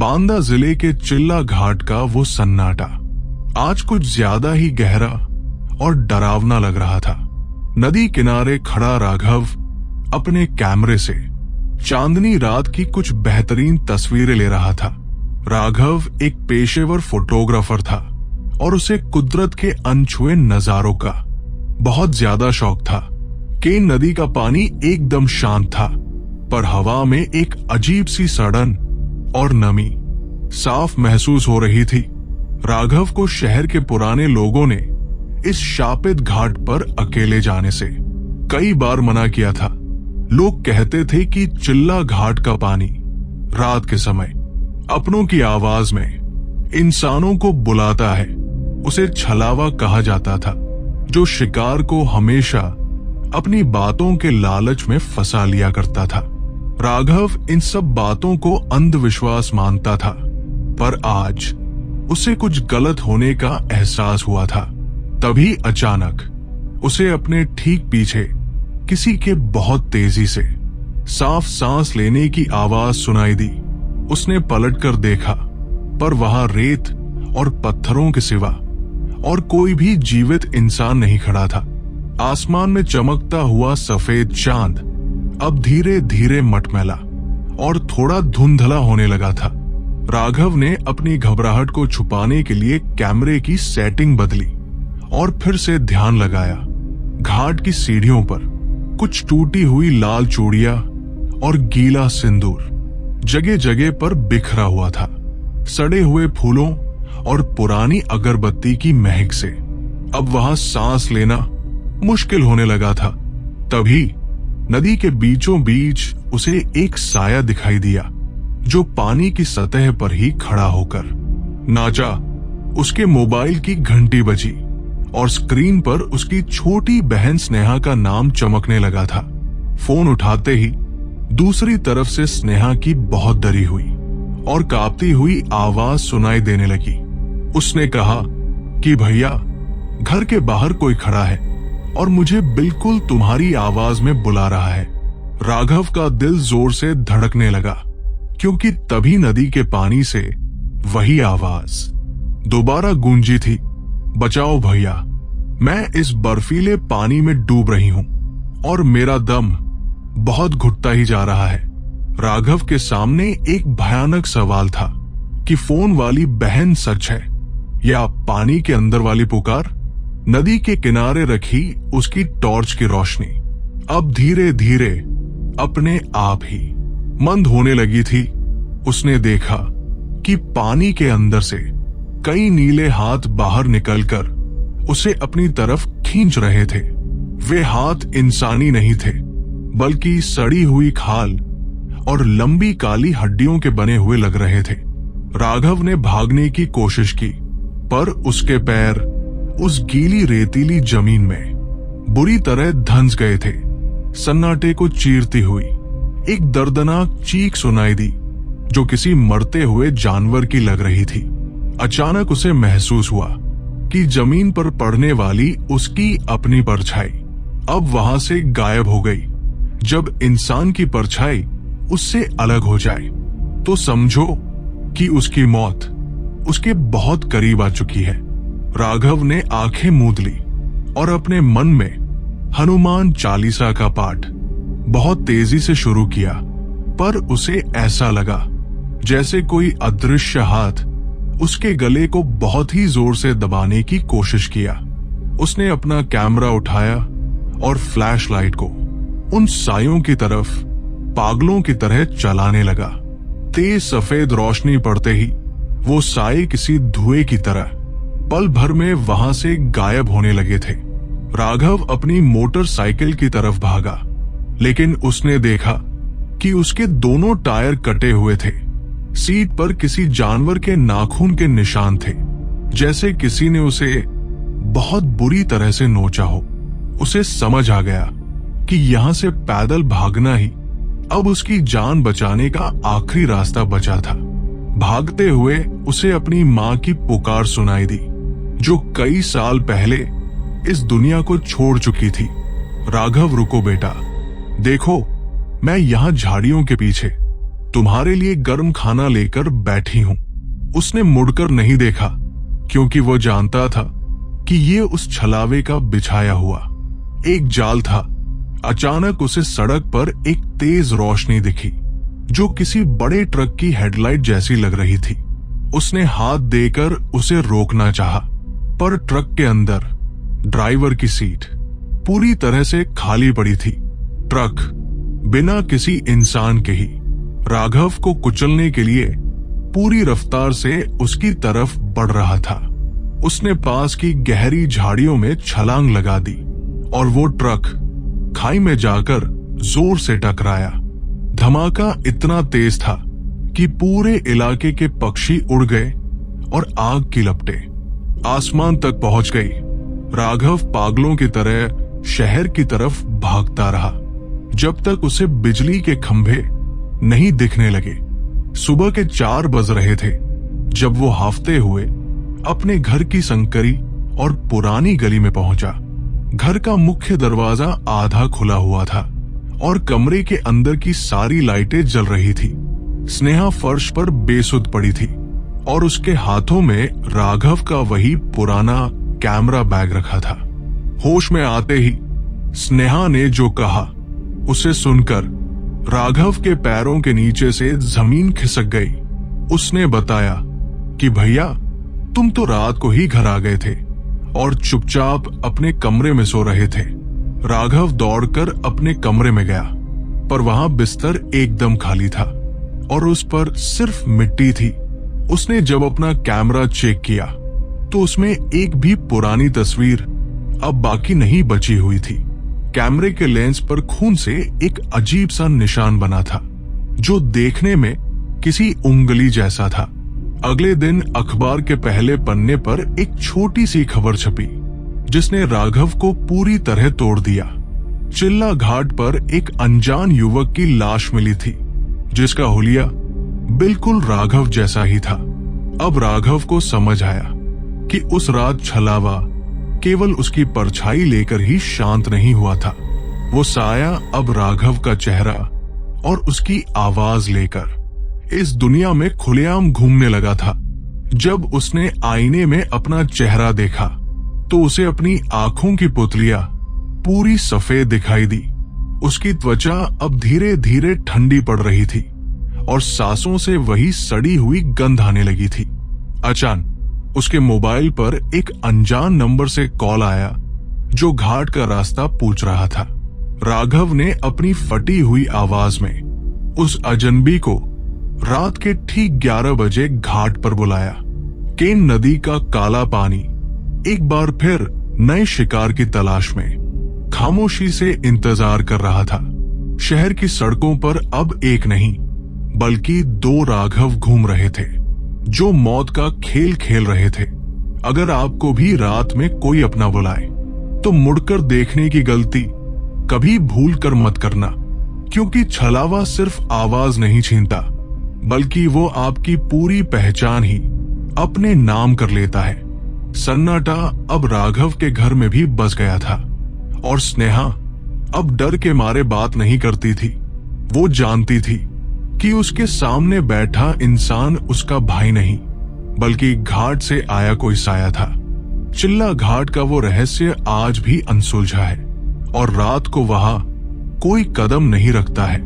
बांदा जिले के चिल्ला घाट का वो सन्नाटा आज कुछ ज्यादा ही गहरा और डरावना लग रहा था। नदी किनारे खड़ा राघव अपने कैमरे से चांदनी रात की कुछ बेहतरीन तस्वीरें ले रहा था। राघव एक पेशेवर फोटोग्राफर था और उसे कुदरत के अनछुए नजारों का बहुत ज्यादा शौक था। केन नदी का पानी एकदम शांत था, पर हवा में एक अजीब सी सड़न और नमी साफ महसूस हो रही थी। राघव को शहर के पुराने लोगों ने इस शापित घाट पर अकेले जाने से कई बार मना किया था। लोग कहते थे कि चिल्ला घाट का पानी रात के समय अपनों की आवाज में इंसानों को बुलाता है। उसे छलावा कहा जाता था, जो शिकार को हमेशा अपनी बातों के लालच में फंसा लिया करता था। राघव इन सब बातों को अंधविश्वास मानता था, पर आज उसे कुछ गलत होने का एहसास हुआ था। तभी अचानक उसे अपने ठीक पीछे किसी के बहुत तेजी से साफ सांस लेने की आवाज सुनाई दी। उसने पलटकर देखा, पर वहां रेत और पत्थरों के सिवा और कोई भी जीवित इंसान नहीं खड़ा था। आसमान में चमकता हुआ सफेद चांद अब धीरे धीरे मटमैला और थोड़ा धुंधला होने लगा था। राघव ने अपनी घबराहट को छुपाने के लिए कैमरे की सेटिंग बदली और फिर से ध्यान लगाया। घाट की सीढ़ियों पर कुछ टूटी हुई लाल चूड़ियां और गीला सिंदूर जगह जगह पर बिखरा हुआ था। सड़े हुए फूलों और पुरानी अगरबत्ती की महक से अब वहां सांस लेना मुश्किल होने लगा था। तभी नदी के बीचों बीच उसे एक साया दिखाई दिया, जो पानी की सतह पर ही खड़ा होकर नाचा। उसके मोबाइल की घंटी बजी और स्क्रीन पर उसकी छोटी बहन स्नेहा का नाम चमकने लगा था। फोन उठाते ही दूसरी तरफ से स्नेहा की बहुत डरी हुई और कांपती हुई आवाज सुनाई देने लगी। उसने कहा कि भैया, घर के बाहर कोई खड़ा है और मुझे बिल्कुल तुम्हारी आवाज में बुला रहा है। राघव का दिल जोर से धड़कने लगा, क्योंकि तभी नदी के पानी से वही आवाज दोबारा गूंजी थी, बचाओ भैया, मैं इस बर्फीले पानी में डूब रही हूं और मेरा दम बहुत घुटता ही जा रहा है। राघव के सामने एक भयानक सवाल था कि फोन वाली बहन सच है या पानी के अंदर वाली पुकार। नदी के किनारे रखी उसकी टॉर्च की रोशनी अब धीरे धीरे अपने आप ही मंद होने लगी थी। उसने देखा कि पानी के अंदर से कई नीले हाथ बाहर निकलकर उसे अपनी तरफ खींच रहे थे। वे हाथ इंसानी नहीं थे, बल्कि सड़ी हुई खाल और लंबी काली हड्डियों के बने हुए लग रहे थे। राघव ने भागने की कोशिश की, पर उसके पैर उस गीली रेतीली जमीन में बुरी तरह धंस गए थे। सन्नाटे को चीरती हुई एक दर्दनाक चीख सुनाई दी, जो किसी मरते हुए जानवर की लग रही थी। अचानक उसे महसूस हुआ कि जमीन पर पड़ने वाली उसकी अपनी परछाई अब वहां से गायब हो गई। जब इंसान की परछाई उससे अलग हो जाए तो समझो कि उसकी मौत उसके बहुत करीब आ चुकी है। राघव ने आंखें मूंद ली और अपने मन में हनुमान चालीसा का पाठ बहुत तेजी से शुरू किया, पर उसे ऐसा लगा जैसे कोई अदृश्य हाथ उसके गले को बहुत ही जोर से दबाने की कोशिश किया। उसने अपना कैमरा उठाया और फ्लैशलाइट को उन सायों की तरफ पागलों की तरह चलाने लगा। तेज सफेद रोशनी पड़ते ही वो साए किसी धुएं की तरह पल भर में वहां से गायब होने लगे थे। राघव अपनी मोटरसाइकिल की तरफ भागा, लेकिन उसने देखा कि उसके दोनों टायर कटे हुए थे। सीट पर किसी जानवर के नाखून के निशान थे, जैसे किसी ने उसे बहुत बुरी तरह से नोचा हो। उसे समझ आ गया कि यहां से पैदल भागना ही अब उसकी जान बचाने का आखिरी रास्ता बचा था। भागते हुए उसे अपनी मां की पुकार सुनाई दी, जो कई साल पहले इस दुनिया को छोड़ चुकी थी। राघव, रुको बेटा, देखो मैं यहां झाड़ियों के पीछे तुम्हारे लिए गर्म खाना लेकर बैठी हूं। उसने मुड़कर नहीं देखा, क्योंकि वो जानता था कि ये उस छलावे का बिछाया हुआ एक जाल था। अचानक उसे सड़क पर एक तेज रोशनी दिखी, जो किसी बड़े ट्रक की हेडलाइट जैसी लग रही थी। उसने हाथ देकर उसे रोकना चाहा, पर ट्रक के अंदर ड्राइवर की सीट पूरी तरह से खाली पड़ी थी। ट्रक बिना किसी इंसान के ही राघव को कुचलने के लिए पूरी रफ्तार से उसकी तरफ बढ़ रहा था। उसने पास की गहरी झाड़ियों में छलांग लगा दी और वो ट्रक खाई में जाकर जोर से टकराया। धमाका इतना तेज था कि पूरे इलाके के पक्षी उड़ गए और आग की लपटें आसमान तक पहुंच गई। राघव पागलों की तरह शहर की तरफ भागता रहा, जब तक उसे बिजली के खंभे नहीं दिखने लगे। सुबह के 4 बज रहे थे जब वो हाफते हुए अपने घर की संकरी और पुरानी गली में पहुंचा। घर का मुख्य दरवाजा आधा खुला हुआ था और कमरे के अंदर की सारी लाइटें जल रही थी। स्नेहा फर्श पर बेसुध पड़ी थी और उसके हाथों में राघव का वही पुराना कैमरा बैग रखा था। होश में आते ही स्नेहा ने जो कहा, उसे सुनकर राघव के पैरों के नीचे से जमीन खिसक गई। उसने बताया कि भैया, तुम तो रात को ही घर आ गए थे और चुपचाप अपने कमरे में सो रहे थे। राघव दौड़कर अपने कमरे में गया, पर वहां बिस्तर एकदम खाली था और उस पर सिर्फ मिट्टी थी। उसने जब अपना कैमरा चेक किया तो उसमें एक भी पुरानी तस्वीर अब बाकी नहीं बची हुई थी। कैमरे के लेंस पर खून से एक अजीब सा निशान बना था, जो देखने में किसी उंगली जैसा था। अगले दिन अखबार के पहले पन्ने पर एक छोटी सी खबर छपी, जिसने राघव को पूरी तरह तोड़ दिया। चिल्ला घाट पर एक अनजान युवक की लाश मिली थी, जिसका हुलिया बिल्कुल राघव जैसा ही था। अब राघव को समझ आया कि उस रात छलावा केवल उसकी परछाई लेकर ही शांत नहीं हुआ था। वो साया अब राघव का चेहरा और उसकी आवाज लेकर इस दुनिया में खुलेआम घूमने लगा था। जब उसने आईने में अपना चेहरा देखा तो उसे अपनी आंखों की पुतलियां पूरी सफेद दिखाई दी। उसकी त्वचा अब धीरे धीरे ठंडी पड़ रही थी और सांसों से वही सड़ी हुई गंध आने लगी थी। अचानक उसके मोबाइल पर एक अनजान नंबर से कॉल आया, जो घाट का रास्ता पूछ रहा था। राघव ने अपनी फटी हुई आवाज में उस अजनबी को रात के ठीक 11 बजे घाट पर बुलाया। केन नदी का काला पानी एक बार फिर नए शिकार की तलाश में खामोशी से इंतजार कर रहा था। शहर की सड़कों पर अब एक नहीं बल्कि 2 राघव घूम रहे थे, जो मौत का खेल खेल रहे थे। अगर आपको भी रात में कोई अपना बुलाए तो मुड़कर देखने की गलती कभी भूल कर मत करना, क्योंकि छलावा सिर्फ आवाज नहीं छीनता, बल्कि वो आपकी पूरी पहचान ही अपने नाम कर लेता है। सन्नाटा अब राघव के घर में भी बस गया था और स्नेहा अब डर के मारे बात नहीं करती थी। वो जानती थी कि उसके सामने बैठा इंसान उसका भाई नहीं, बल्कि घाट से आया कोई साया था। चिल्ला घाट का वो रहस्य आज भी अनसुलझा है और रात को वहां कोई कदम नहीं रखता है